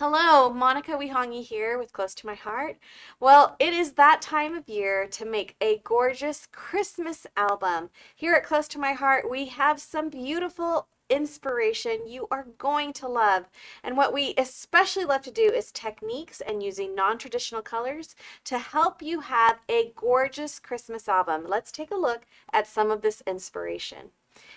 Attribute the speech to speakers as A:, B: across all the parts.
A: Hello, Monica Wihangi here with Close to My Heart. Well, it is that time of year to make a gorgeous Christmas album. Here at Close to My Heart, we have some beautiful inspiration you are going to love. And what we especially love to do is techniques and using non-traditional colors to help you have a gorgeous Christmas album. Let's take a look at some of this inspiration.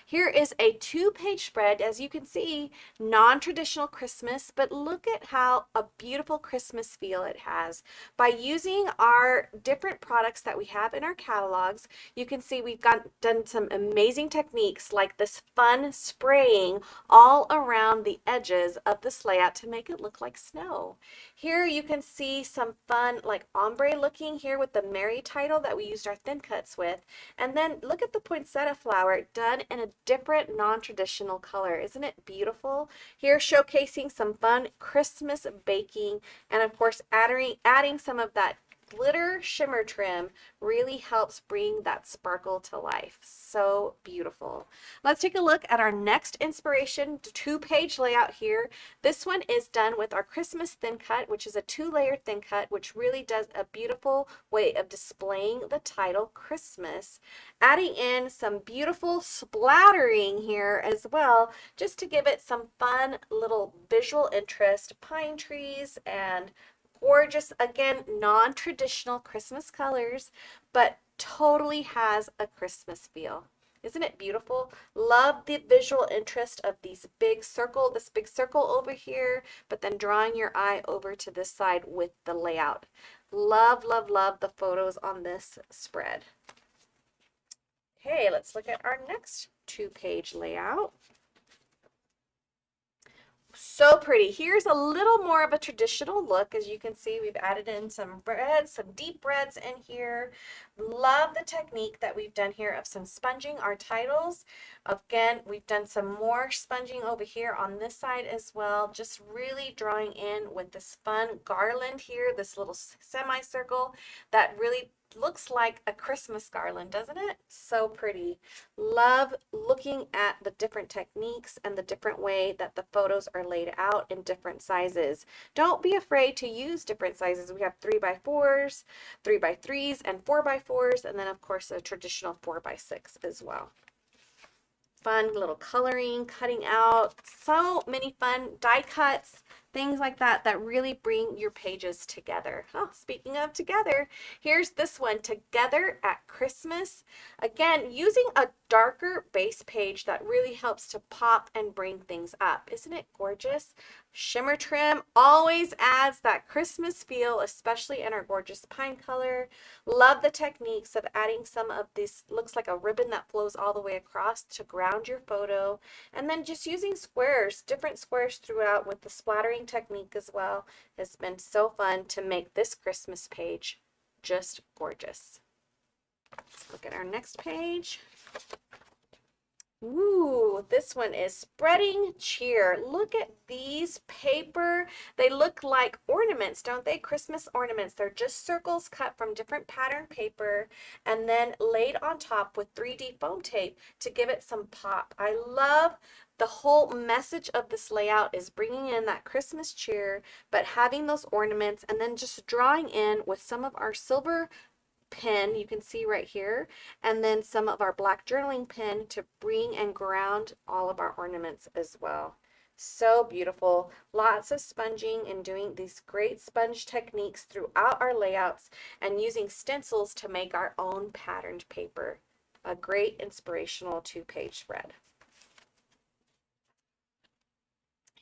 A: Here is a two-page spread, as you can see, non-traditional Christmas, but look at how a beautiful Christmas feel it has. By using our different products that we have in our catalogs, you can see we've done some amazing techniques like this fun spraying all around the edges of this layout to make it look like snow. Here you can see some fun like ombre looking here with the Mary title that we used our thin cuts with. And then look at the poinsettia flower done in a different non-traditional color. Isn't it beautiful? Here showcasing some fun Christmas baking, and of course adding some of that glitter shimmer trim really helps bring that sparkle to life. So beautiful. Let's take a look at our next inspiration two-page layout here. This one is done with our Christmas thin cut, which is a two-layer thin cut, which really does a beautiful way of displaying the title Christmas. Adding in some beautiful splattering here as well, just to give it some fun little visual interest, pine trees and gorgeous, again, non-traditional Christmas colors, but totally has a Christmas feel. Isn't it beautiful? Love the visual interest of this big circle over here, but then drawing your eye over to this side with the layout. Love, love, love the photos on this spread. Okay, let's look at our next two-page layout. So pretty. Here's a little more of a traditional look. As you can see, we've added in some reds, some deep reds in here. Love the technique that we've done here of some sponging our titles. Again, we've done some more sponging over here on this side as well. Just really drawing in with this fun garland here, this little semicircle that really looks like a Christmas garland, doesn't it? So pretty. Love looking at the different techniques and the different way that the photos are laid out in different sizes. Don't be afraid to use different sizes. We have 3x4s, 3x3s, and 4x4s, and then of course a traditional 4x6 as well. Fun little coloring, cutting out, so many fun die cuts, things like that that really bring your pages together. Oh, speaking of together, here's this one, Together at Christmas. Again, using a darker base page that really helps to pop and bring things up. Isn't it gorgeous? Shimmer trim always adds that Christmas feel, especially in our gorgeous pine color. Love the techniques of adding some of this, looks like a ribbon that flows all the way across to ground your photo. And then just using squares, different squares throughout with the splattering technique as well. Has been so fun to make this Christmas page just gorgeous. Let's look at our next page. Ooh, this one is Spreading Cheer. Look at these paper. They look like ornaments, don't they? Christmas ornaments. They're just circles cut from different pattern paper and then laid on top with 3D foam tape to give it some pop. I love the whole message of this layout is bringing in that Christmas cheer, but having those ornaments and then just drawing in with some of our silver pen you can see right here, and then some of our black journaling pen to bring and ground all of our ornaments as well. So beautiful. Lots of sponging and doing these great sponge techniques throughout our layouts and using stencils to make our own patterned paper. A great inspirational two-page spread.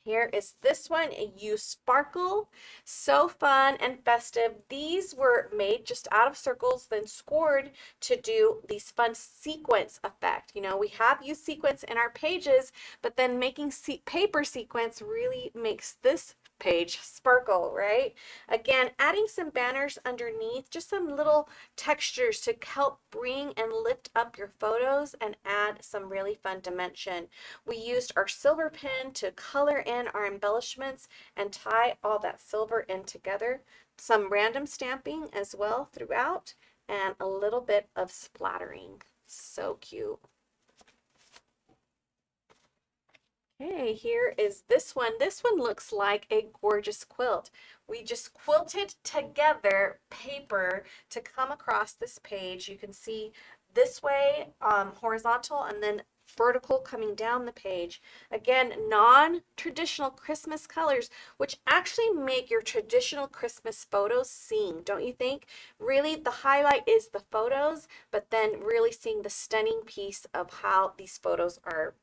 A: Here is this one, You Sparkle. So fun and festive. These were made just out of circles, then scored to do these fun sequence effect. You know, we have used sequence in our pages, but then making paper sequence really makes this page sparkle, right? Again, adding some banners underneath, just some little textures to help bring and lift up your photos and add some really fun dimension. We used our silver pen to color in our embellishments and tie all that silver in together. Some random stamping as well throughout and a little bit of splattering. So cute. Okay, here is this one. This one looks like a gorgeous quilt. We just quilted together paper to come across this page. You can see this way, horizontal, and then vertical coming down the page. Again, non-traditional Christmas colors, which actually make your traditional Christmas photos sing, don't you think? Really, the highlight is the photos, but then really seeing the stunning piece of how these photos are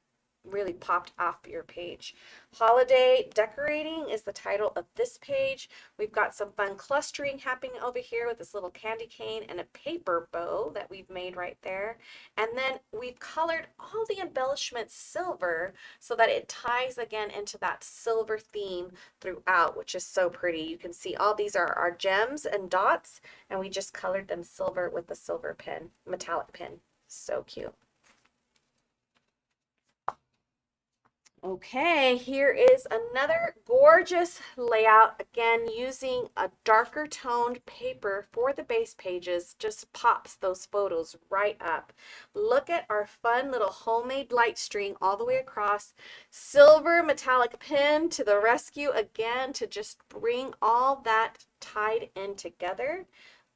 A: really popped off your page. Holiday decorating is the title of this page. We've got some fun clustering happening over here with this little candy cane and a paper bow that we've made right there. And then we've colored all the embellishments silver so that it ties again into that silver theme throughout, which is so pretty. You can see all these are our gems and dots, and we just colored them silver with a silver pen, metallic pen. So cute. Okay, here is another gorgeous layout. Again, using a darker toned paper for the base pages just pops those photos right up. Look at our fun little homemade light string all the way across. Silver metallic pen to the rescue again to just bring all that tied in together.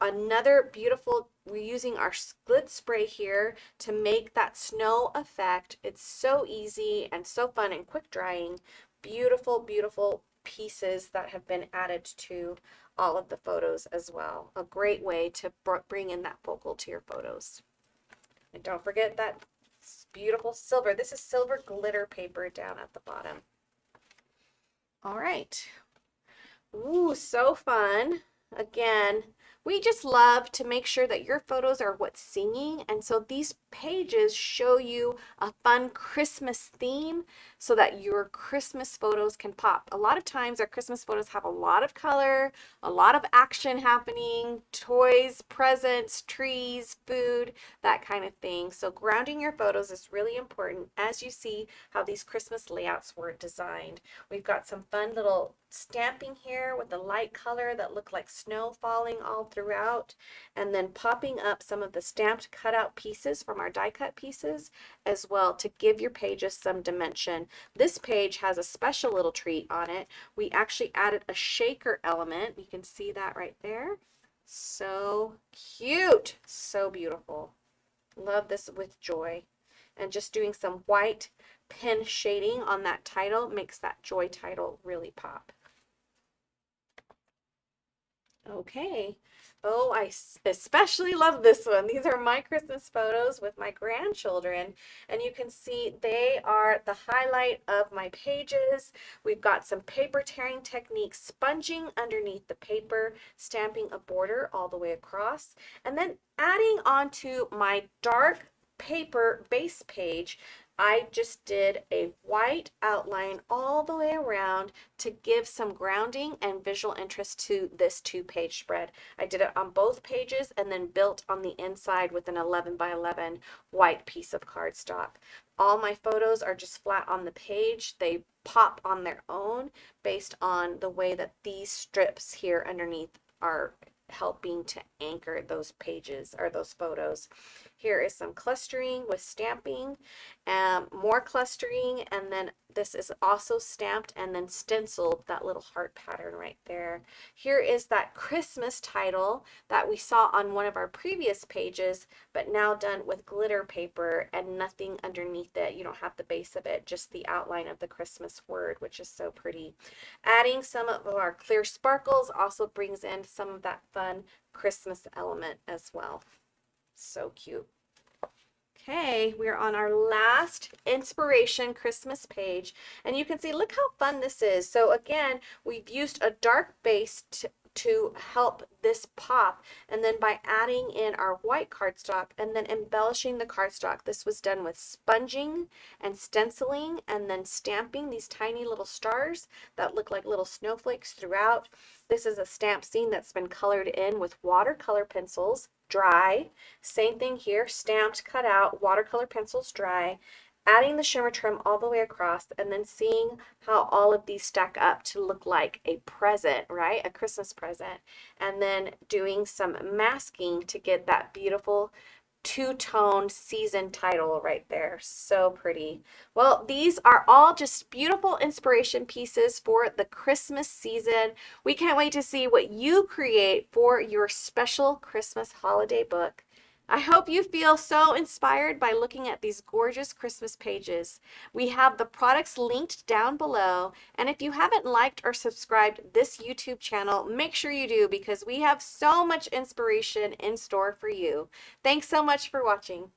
A: Another beautiful, we're using our split spray here to make that snow effect. It's so easy and so fun and quick drying. Beautiful, beautiful pieces that have been added to all of the photos as well. A great way to bring in that focal to your photos. And don't forget that beautiful silver. This is silver glitter paper down at the bottom. All right. Ooh, so fun. Again, we just love to make sure that your photos are what's singing. And so these pages show you a fun Christmas theme so that your Christmas photos can pop. A lot of times our Christmas photos have a lot of color, a lot of action happening, toys, presents, trees, food, that kind of thing. So grounding your photos is really important as you see how these Christmas layouts were designed. We've got some fun little stamping here with the light color that look like snow falling all throughout, and then popping up some of the stamped cutout pieces from our die cut pieces as well to give your pages some dimension. This page has a special little treat on it. We actually added a shaker element. You can see that right there. So cute, so beautiful. Love this with joy. And just doing some white pen shading on that title makes that joy title really pop. Okay. Oh, I especially love this one. These are my Christmas photos with my grandchildren, and you can see they are the highlight of my pages. We've got some paper tearing techniques, sponging underneath the paper, stamping a border all the way across, and then adding onto my dark paper base page, I just did a white outline all the way around to give some grounding and visual interest to this 2-page spread. I did it on both pages and then built on the inside with an 11 by 11 white piece of cardstock. All my photos are just flat on the page. They pop on their own based on the way that these strips here underneath are helping to anchor those pages or those photos. Here is some clustering with stamping, more clustering, and then this is also stamped and then stenciled, that little heart pattern right there. Here is that Christmas title that we saw on one of our previous pages, but now done with glitter paper and nothing underneath it. You don't have the base of it, just the outline of the Christmas word, which is so pretty. Adding some of our clear sparkles also brings in some of that fun Christmas element as well. So cute. Okay, we're on our last inspiration Christmas page, and you can see, look how fun this is. So again, we've used a dark base to help this pop, and then by adding in our white cardstock and then embellishing the cardstock, this was done with sponging and stenciling and then stamping these tiny little stars that look like little snowflakes throughout. This is a stamp scene that's been colored in with watercolor pencils, dry. Same thing here, stamped, cut out, watercolor pencils, dry. Adding the shimmer trim all the way across and then seeing how all of these stack up to look like a present, right? A Christmas present. And then doing some masking to get that beautiful two-tone season title right there. So pretty. Well, these are all just beautiful inspiration pieces for the Christmas season. We can't wait to see what you create for your special Christmas holiday book. I hope you feel so inspired by looking at these gorgeous Christmas pages. We have the products linked down below, and if you haven't liked or subscribed this YouTube channel, make sure you do because we have so much inspiration in store for you. Thanks so much for watching.